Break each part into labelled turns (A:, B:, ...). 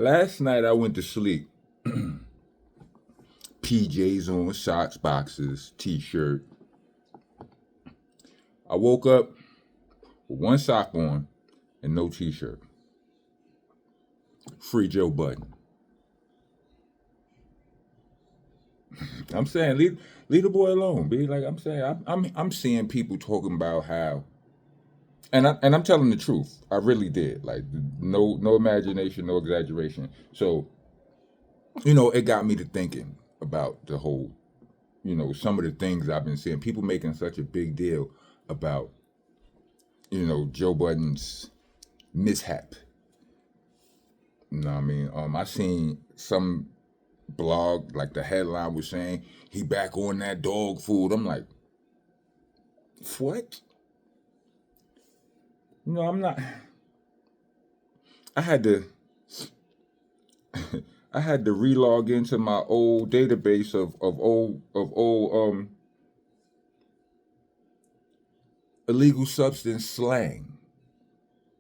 A: Last night I went to sleep. PJs on, socks, boxes, t-shirt. I woke up with one sock on and no t-shirt. Free Joe Budden. I'm saying leave the boy alone, B. Like I'm saying, I'm seeing people talking about how, and I'm telling the truth. I really did. Like no imagination, no exaggeration. So, it got me to thinking about the whole, some of the things I've been seeing. People making such a big deal about, Joe Budden's mishap. You know what I mean? I seen some blog, like the headline was saying, he back on that dog food. I'm like, what? I'm not. I had to relog into my old database of old illegal substance slang.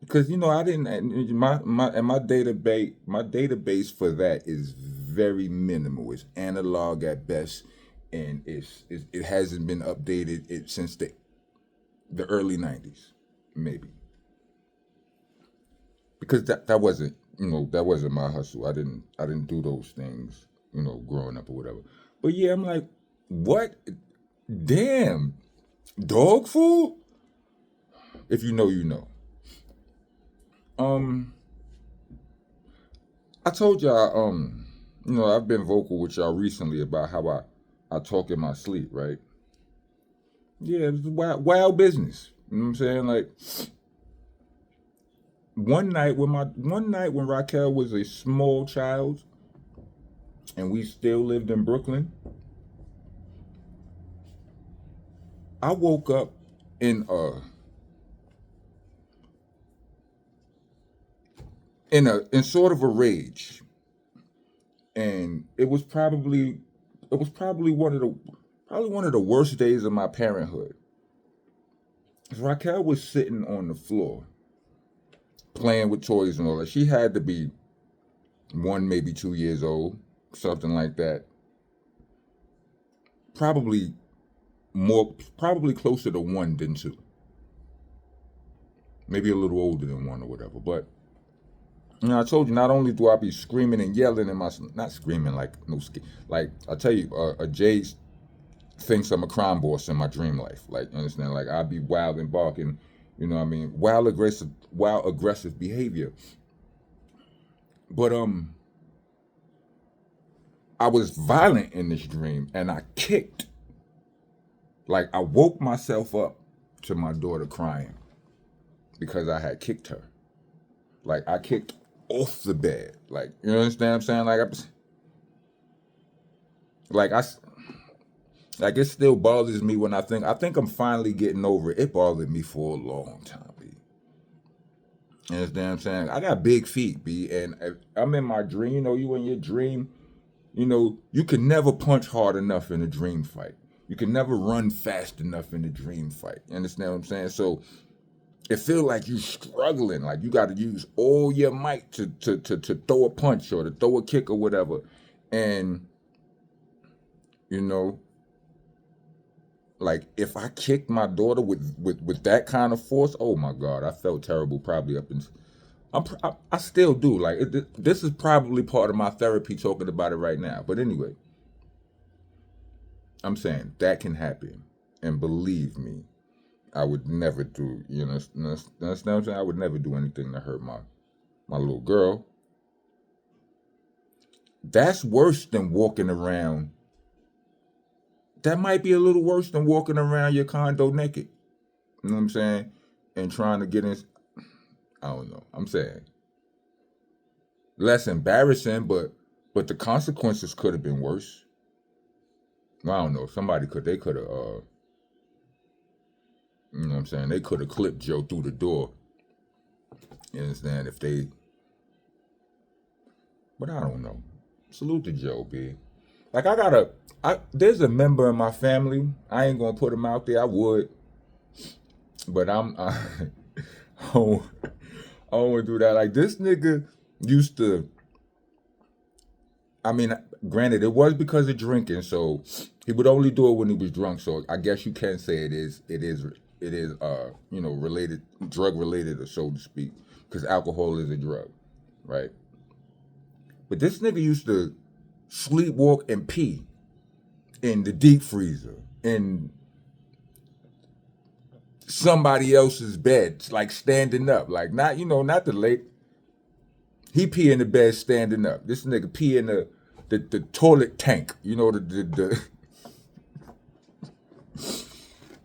A: Because I didn't my database for that is very minimal. It's analog at best, and it hasn't been updated since the early '90s, maybe. Because that wasn't my hustle. I didn't do those things growing up or whatever. But yeah, I'm like, what? Damn, dog food. If you know, you know. I told y'all, I've been vocal with y'all recently about how I talk in my sleep, right? Yeah, it's wild business. You know what I'm saying? Like one night when Raquel was a small child and we still lived in Brooklyn, I woke up in sort of a rage, and it was probably one of the worst days of my parenthood. Raquel was sitting on the floor playing with toys and all that. She had to be 1, maybe 2 years old, something like that. Probably closer to 1 than 2. Maybe a little older than 1 or whatever, but. I told you, not only do I be screaming and yelling in my, not screaming like I tell you, Jay thinks I'm a crime boss in my dream life. Like, you understand? Like, I be wild and barking, wild aggressive behavior. But I was violent in this dream, and I kicked. Like, I woke myself up to my daughter crying because I had kicked her. Like, I kicked off the bed. Like, you understand what I'm saying? Like it still bothers me when I think I'm finally getting over it. It bothered me for a long time, B. You understand what I'm saying? I got big feet, B, and I'm in my dream. You in your dream, you can never punch hard enough in a dream fight. You can never run fast enough in a dream fight. You understand what I'm saying? So it feels like you struggling, like you got to use all your might to throw a punch or to throw a kick or whatever. And, like if I kicked my daughter with that kind of force, oh my God, I felt terrible probably up in, I still do. Like this is probably part of my therapy talking about it right now. But anyway, I'm saying that can happen. And believe me, I would never do, understand what I'm saying? I would never do anything to hurt my little girl. That's worse than walking around. That might be a little worse than walking around your condo naked. You know what I'm saying? And trying to get in. I don't know. I'm saying less embarrassing, but the consequences could have been worse. I don't know. They could have, you know what I'm saying? They could have clipped Joe through the door. You understand? But I don't know. Salute to Joe, B. Like there's a member in my family. I ain't gonna put him out there. I would, but I don't want to do that. Like this nigga used to I mean, granted, it was because of drinking, so he would only do it when he was drunk. So I guess you can say it is related, drug related, or so to speak, because alcohol is a drug, right? But this nigga used to sleepwalk and pee in the deep freezer in somebody else's bed, like standing up, like not the late. He pee in the bed standing up. This nigga pee in the toilet tank. The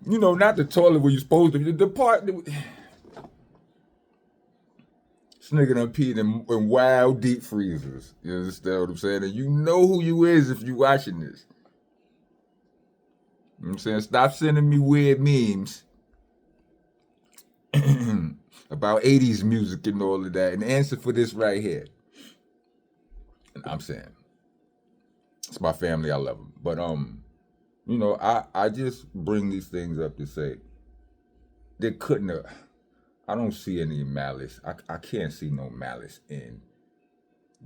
A: not the toilet where you're supposed to be. The part. This nigga done peed in wild deep freezers. You understand what I'm saying? And you know who you is if you watching this. You know what I'm saying? Stop sending me weird memes about 80s music and all of that. And answer for this right here. And I'm saying, it's my family. I love them. But I just bring these things up to say there couldn't have. I don't see any malice. I can't see no malice in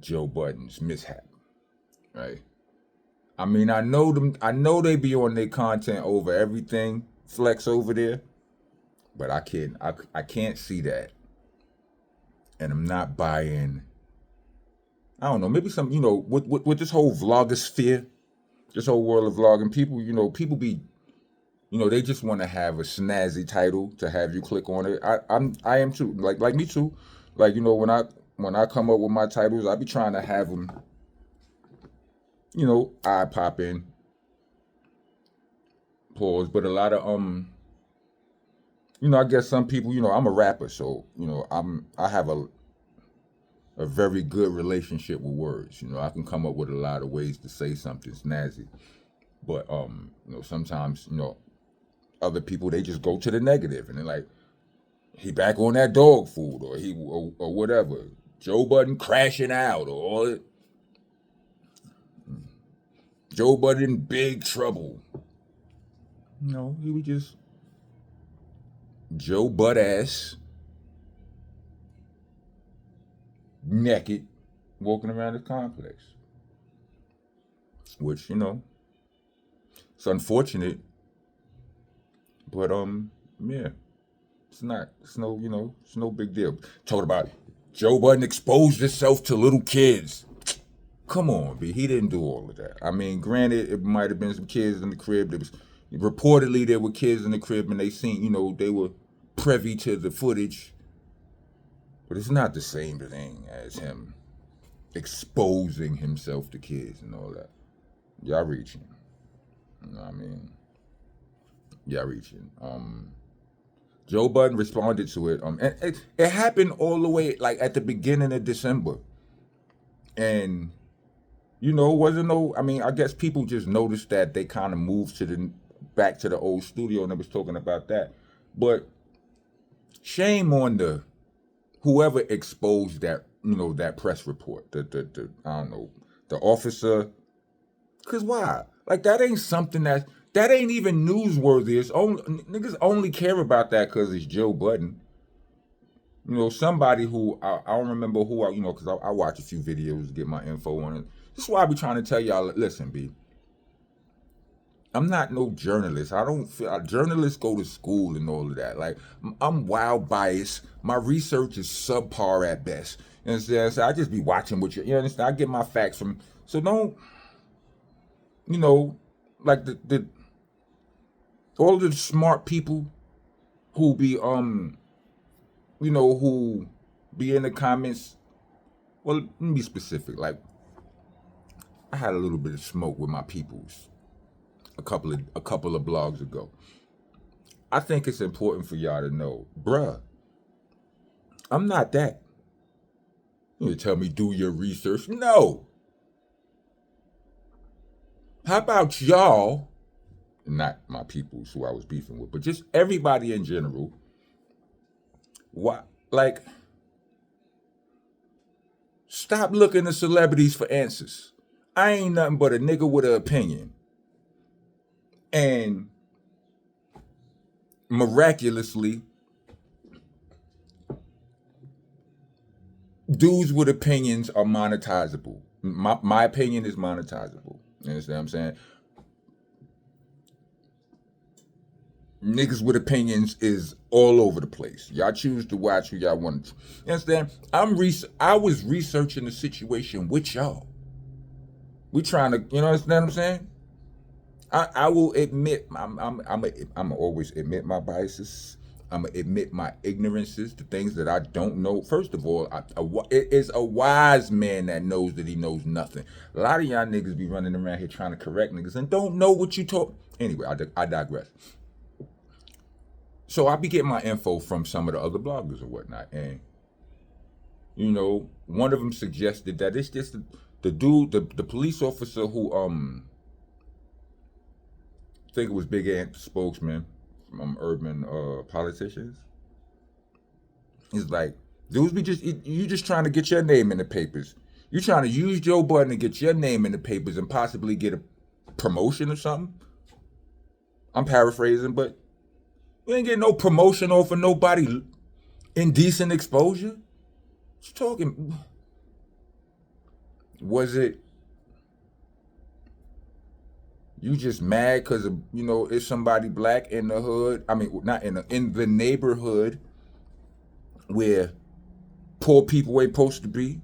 A: Joe Budden's mishap, right? I mean, I know them. I know they be on their content over everything, flex over there, but I can't. I can't see that, and I'm not buying. I don't know. Maybe some. With this whole vlogosphere, this whole world of vlogging, people be. They just want to have a snazzy title to have you click on it. I am too. Like me too. Like when I come up with my titles, I be trying to have them, eye popping, pause. But a lot of I guess some people, I'm a rapper, so I have a very good relationship with words. I can come up with a lot of ways to say something snazzy. But sometimes, other people, they just go to the negative and they're like, he back on that dog food, or whatever. Joe Budden crashing out, or all it. Joe Budden in big trouble. He was just Joe Butt ass, naked, walking around the complex. Which, it's unfortunate, but yeah. It's no big deal. Talking about Joe Budden exposed himself to little kids. Come on, B. He didn't do all of that. I mean, granted, it might have been some kids in the crib. Reportedly there were kids in the crib and they seen, they were privy to the footage. But it's not the same thing as him exposing himself to kids and all that. Y'all reaching. You know what I mean? Y'all reaching. Joe Budden responded to it. And it happened all the way like at the beginning of December. And wasn't no. I mean, I guess people just noticed that they kind of moved back to the old studio, and they was talking about that. But shame on the whoever exposed that, that press report. The I don't know, the officer. Cause why? Like that ain't something that ain't even newsworthy. It's only niggas only care about that because it's Joe Budden. Somebody who I don't remember who because I watch a few videos to get my info on it. This is why I be trying to tell y'all, listen, B. I'm not no journalist. I don't feel journalists go to school and all of that. Like I'm wild biased. My research is subpar at best. You understand? So I just be watching what you understand. I get my facts from. So don't, like the all the smart people who be who be in the comments. Well, let me be specific. Like I had a little bit of smoke with my peoples a couple of blogs ago. I think it's important for y'all to know, bruh, I'm not that. You tell me do your research. No. How about y'all, not my peoples who I was beefing with, but just everybody in general, stop looking to celebrities for answers. I ain't nothing but a nigga with an opinion. And miraculously, dudes with opinions are monetizable. My opinion is monetizable. You understand what I'm saying? Niggas with opinions is all over the place. Y'all choose to watch who y'all want to. You understand? I was researching the situation with y'all. We trying to, you know, understand what I'm saying? I will admit, I'm always admit my biases. I'm gonna admit my ignorances, the things that I don't know. First of all, it is a wise man that knows that he knows nothing. A lot of y'all niggas be running around here trying to correct niggas and don't know what you talk. Anyway, I digress. So I be getting my info from some of the other bloggers or whatnot, and you know, one of them suggested that it's just the dude, the police officer who I think it was Big Ant spokesman from urban politicians. He's like, dudes be you just trying to get your name in the papers. You trying to use Joe Budden to get your name in the papers and possibly get a promotion or something. I'm paraphrasing, but we ain't getting no promotion off of nobody indecent exposure. What you talking? Was it you just mad because of, you know, it's somebody black in the hood? I mean, not in the neighborhood where poor people ain't supposed to be,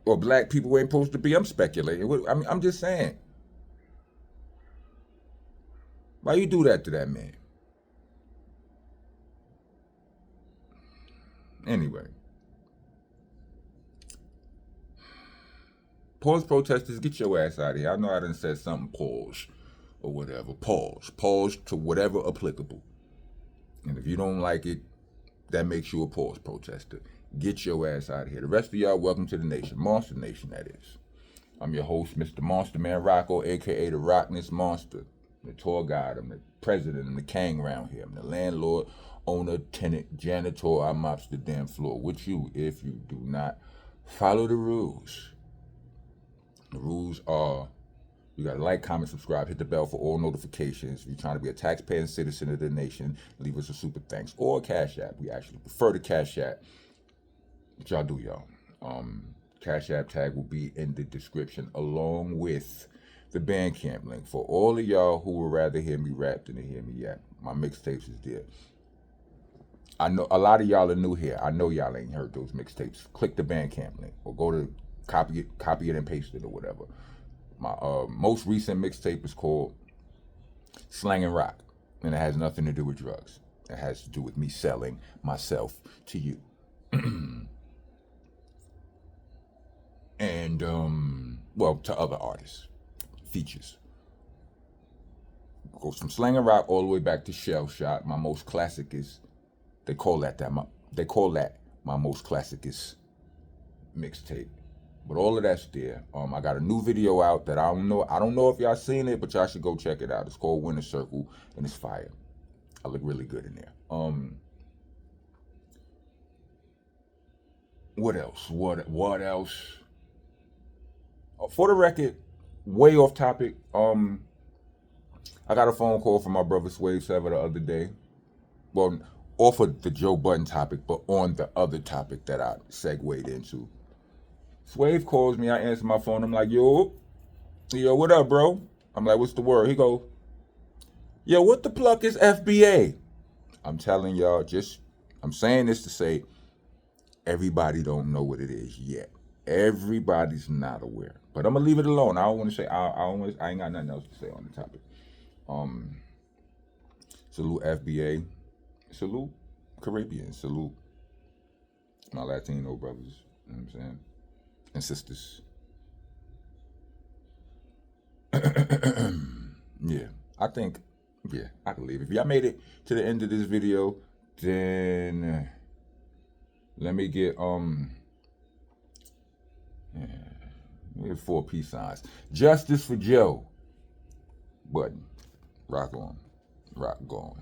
A: or black people ain't supposed to be. I'm speculating. I mean, I'm just saying. Why you do that to that man? Anyway. Pause protesters, get your ass out of here. I know I done said something pause or whatever. Pause. Pause to whatever applicable. And if you don't like it, that makes you a pause protester. Get your ass out of here. The rest of y'all, welcome to the nation. Monster Nation, that is. I'm your host, Mr. Monster Man Rocco, a.k.a. the Rockness Monster. The tour guide. I'm the president. I'm the king around here. I'm the landlord, owner, tenant, janitor. I mops the damn floor with you if you do not follow the rules. The rules are, you gotta like, comment, subscribe, hit the bell for all notifications. If you're trying to be a taxpaying citizen of the nation, leave us a super thanks or a Cash App. We actually prefer the Cash App. What y'all do, y'all? Cash App tag will be in the description along with the Bandcamp link for all of y'all who would rather hear me rap than to hear me yap. My mixtapes is there. I know a lot of y'all are new here. I know y'all ain't heard those mixtapes. Click the Bandcamp link or go to copy it and paste it or whatever. My most recent mixtape is called Slang and Rock, and it has nothing to do with drugs. It has to do with me selling myself to you. And well, to other artists. Features. Goes from Slang and Rock all the way back to Shell Shot. My most classic is they call that my most classic is mixtape. But all of that's there. I got a new video out that I don't know if y'all seen it, but y'all should go check it out. It's called Winter Circle, and it's fire. I look really good in there. What else? What else? For the record, way off topic. I got a phone call from my brother Swave Sever the other day. Well, off of the Joe Budden topic, but on the other topic that I segued into. Swave calls me, I answer my phone, I'm like, yo, what up, bro? I'm like, what's the word? He go, yo, what the pluck is FBA? I'm telling y'all, I'm saying this to say, everybody don't know what it is yet. Everybody's not aware. But I'm gonna leave it alone. I don't want to say, I ain't got nothing else to say on the topic. Salute FBA. Salute Caribbean. Salute my Latino brothers. You know what I'm saying? And sisters. Yeah, I think, I can leave. If y'all made it to the end of this video, then let me get 4 peace signs. Justice for Joe Budden. Rock on. Rock gone.